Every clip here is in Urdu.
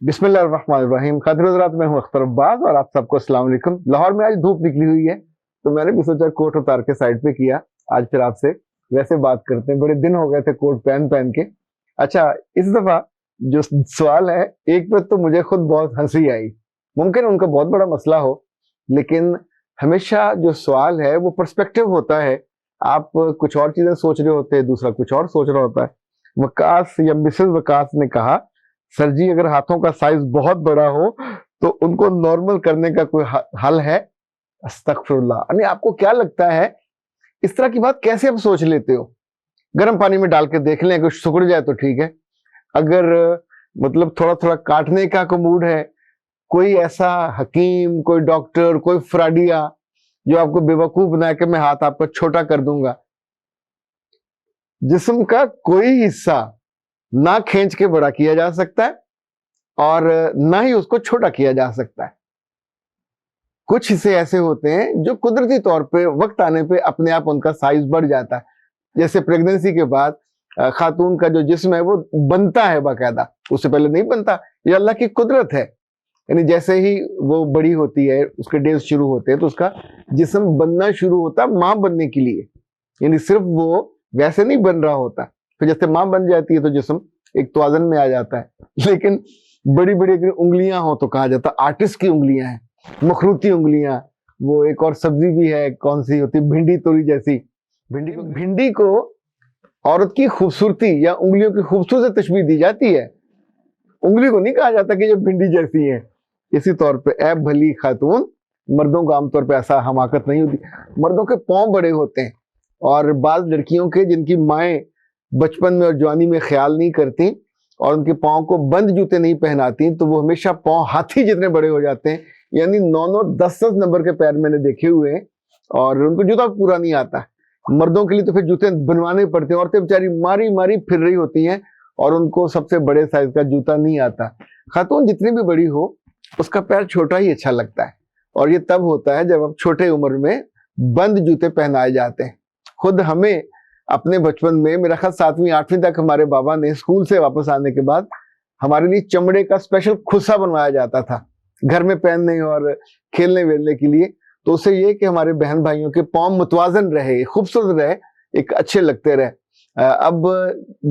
بسم اللہ الرحمن الرحیم. خاطر حضرات، میں ہوں اختر عباس اور آپ سب کو السلام علیکم. لاہور میں آج دھوپ نکلی ہوئی ہے تو میں نے بھی سوچا کوٹ اتار کے سائڈ پہ کیا. آج پھر آپ سے ویسے بات کرتے ہیں، بڑے دن ہو گئے تھے کوٹ پہن کے. اچھا، اس دفعہ جو سوال ہے، ایک پہ تو مجھے خود بہت ہنسی آئی. ممکن ان کا بہت بڑا مسئلہ ہو، لیکن ہمیشہ جو سوال ہے وہ پرسپیکٹو ہوتا ہے. آپ کچھ اور چیزیں سوچ رہے ہوتے ہیں، دوسرا کچھ اور سوچ رہا ہوتا ہے. وقاص یا مسز وقاص نے کہا، سر جی اگر ہاتھوں کا سائز بہت بڑا ہو تو ان کو نارمل کرنے کا کوئی حل ہے؟ استغفر اللہ. یعنی آپ کو کیا لگتا ہے اس طرح کی بات کیسے آپ سوچ لیتے ہو؟ گرم پانی میں ڈال کے دیکھ لیں، اگر سکڑ جائے تو ٹھیک ہے. اگر مطلب تھوڑا تھوڑا کاٹنے کا کو موڈ ہے، کوئی ایسا حکیم، کوئی ڈاکٹر، کوئی فراڈیا جو آپ کو بے وقوف بنائے کہ میں ہاتھ آپ کا چھوٹا کر دوں گا. جسم کا کوئی حصہ نہ کھینچ کے بڑا کیا جا سکتا ہے اور نہ ہی اس کو چھوٹا کیا جا سکتا ہے. کچھ حصے ایسے ہوتے ہیں جو قدرتی طور پہ وقت آنے پہ اپنے آپ ان کا سائز بڑھ جاتا ہے. جیسے پریگننسی کے بعد خاتون کا جو جسم ہے وہ بنتا ہے باقاعدہ، اس سے پہلے نہیں بنتا. یہ اللہ کی قدرت ہے. یعنی جیسے ہی وہ بڑی ہوتی ہے، اس کے ڈیز شروع ہوتے ہیں تو اس کا جسم بننا شروع ہوتا ہے ماں بننے کے لیے. یعنی صرف وہ ویسے نہیں بن رہا ہوتا. پھر جیسے ماں بن جاتی ہے تو جسم ایک توازن میں آ جاتا ہے. لیکن بڑی بڑی اگر انگلیاں ہوں تو کہا جاتا ہے آرٹسٹ کی انگلیاں ہیں، مخروطی انگلیاں. وہ ایک اور سبزی بھی ہے، کون سی ہوتی، بھنڈی توری جیسی. بھنڈی کو عورت کی خوبصورتی یا انگلیوں کی خوبصورتی سے تشبیہ دی جاتی ہے. انگلی کو نہیں کہا جاتا کہ یہ بھنڈی جیسی ہے. اسی طور پہ اے بھلی خاتون، مردوں کو عام طور پہ ایسا حماقت نہیں ہوتی. مردوں کے پاؤں بڑے ہوتے ہیں، اور بعض لڑکیوں کے جن کی مائیں بچپن میں اور جوانی میں خیال نہیں کرتی اور ان کے پاؤں کو بند جوتے نہیں پہناتی تو وہ ہمیشہ پاؤں ہاتھی جتنے بڑے ہو جاتے ہیں. یعنی 9 10 نمبر کے پیر میں نے دیکھے ہوئے ہیں اور ان کو جوتا پورا نہیں آتا. مردوں کے لیے تو پھر جوتے بنوانے پڑتے ہیں. عورتیں بیچاری ماری ماری پھر رہی ہوتی ہیں اور ان کو سب سے بڑے سائز کا جوتا نہیں آتا. خاتون جتنی بھی بڑی ہو، اس کا پیر چھوٹا ہی اچھا لگتا ہے. اور یہ تب ہوتا ہے جب اب چھوٹے عمر میں بند جوتے پہنائے جاتے ہیں. خود ہمیں اپنے بچپن میں، میرا خیال 7ویں 8ویں تک، ہمارے بابا نے اسکول سے واپس آنے کے بعد ہمارے لیے چمڑے کا اسپیشل کھسا بنوایا جاتا تھا گھر میں پہننے اور کھیلنے ویلنے کے لیے. تو اس سے یہ کہ ہمارے بہن بھائیوں کے پاؤں متوازن رہے، خوبصورت رہے، ایک اچھے لگتے رہے. اب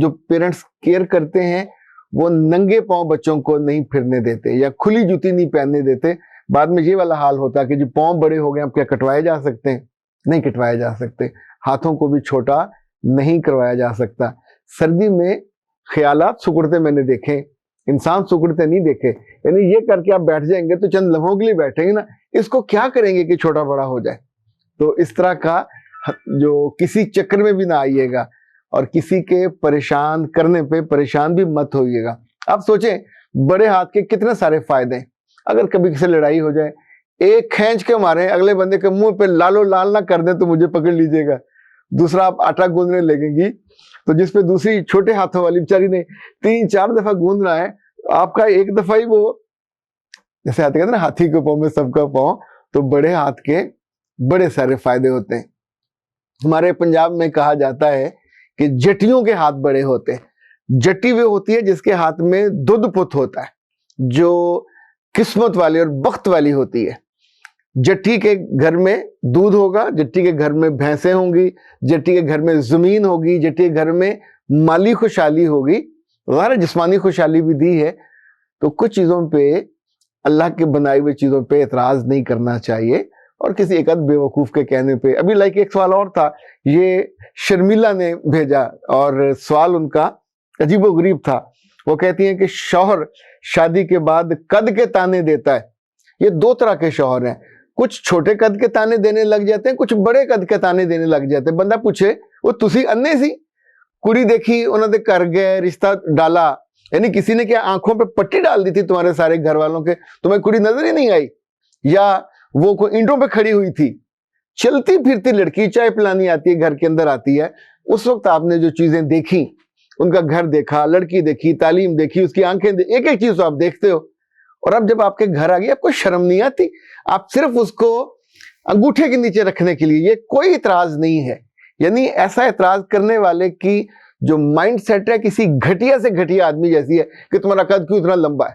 جو پیرنٹس کیئر کرتے ہیں وہ ننگے پاؤں بچوں کو نہیں پھرنے دیتے یا کھلی جوتی نہیں پہننے دیتے. بعد میں یہ والا حال ہوتا ہے کہ جو پاؤں بڑے ہو گئے، اب کیا کٹوائے جا سکتے ہیں؟ نہیں کٹوائے جا سکتے. ہاتھوں کو بھی چھوٹا نہیں کروایا جا سکتا. سردی میں خیالات سکڑتے میں نے دیکھے، انسان سکڑتے نہیں دیکھے. یعنی یہ کر کے آپ بیٹھ جائیں گے تو چند لمحوں کے لیے بیٹھیں گے نا، اس کو کیا کریں گے کہ چھوٹا بڑا ہو جائے. تو اس طرح کا جو کسی چکر میں بھی نہ آئیے گا اور کسی کے پریشان کرنے پہ پریشان بھی مت ہوئیے گا. آپ سوچیں بڑے ہاتھ کے کتنے سارے فائدے ہیں. اگر کبھی کسی لڑائی ہو جائے، ایک کھینچ کے مارے اگلے بندے کے منہ پہ لالو لال نہ کر دیں تو مجھے پکڑ لیجیے گا. دوسرا، آپ آٹا گوندنے لگیں گی تو جس پہ دوسری چھوٹے ہاتھوں والی بیچاری نے 3 4 دفعہ گوندنا ہے، آپ کا ایک دفعہ ہی وہ، جیسے آتے کہتے ہیں نا ہاتھی کے پاؤں میں سب کا پاؤں. تو بڑے ہاتھ کے بڑے سارے فائدے ہوتے ہیں. ہمارے پنجاب میں کہا جاتا ہے کہ جٹیوں کے ہاتھ بڑے ہوتے ہیں. جٹی وہ ہوتی ہے جس کے ہاتھ میں دودھ پت ہوتا ہے، جو قسمت والی اور بخت والی ہوتی ہے. جٹی کے گھر میں دودھ ہوگا، جٹی کے گھر میں بھینسیں ہوں گی، جٹی کے گھر میں زمین ہوگی، جٹی کے گھر میں مالی خوشحالی ہوگی. غیر جسمانی خوشحالی بھی دی ہے. تو کچھ چیزوں پہ، اللہ کے بنائی ہوئی چیزوں پہ اعتراض نہیں کرنا چاہیے. اور کسی ایک بے وقوف کے کہنے پہ، ابھی ایک سوال اور تھا، یہ شرمیلا نے بھیجا اور سوال ان کا عجیب و غریب تھا. وہ کہتی ہیں کہ شوہر شادی کے بعد قد کے تانے دیتا ہے. یہ 2 طرح کے شوہر ہیں. کچھ چھوٹے قد کے تانے دینے لگ جاتے ہیں، کچھ بڑے قد کے تانے دینے لگ جاتے ہیں. بندہ پوچھے وہ تسی انے سی، کڑی دیکھی انہوں نے کر گئے، رشتہ ڈالا. یعنی کسی نے کیا آنکھوں پہ پٹی ڈال دی تھی تمہارے سارے گھر والوں کے، تمہیں کڑی نظر ہی نہیں آئی؟ یا وہ کوئی اینٹوں پہ کھڑی ہوئی تھی؟ چلتی پھرتی لڑکی، چائے پلانی آتی ہے، گھر کے اندر آتی ہے. اس وقت آپ نے جو چیزیں دیکھی، ان کا گھر دیکھا، لڑکی دیکھی، تعلیم دیکھی، اس کی آنکھیں دیکھی، ایک ایک چیز تو آپ دیکھتے ہو. اور اب جب آپ کے گھر آ گئی، آپ کو شرم نہیں آتی؟ آپ صرف اس کو انگوٹھے کے نیچے رکھنے کے لیے، یہ کوئی اعتراض نہیں ہے. یعنی ایسا اعتراض کرنے والے کی جو مائنڈ سیٹ ہے کسی گھٹیا سے گھٹیا آدمی جیسی ہے کہ تمہارا قد کیوں اتنا لمبا ہے.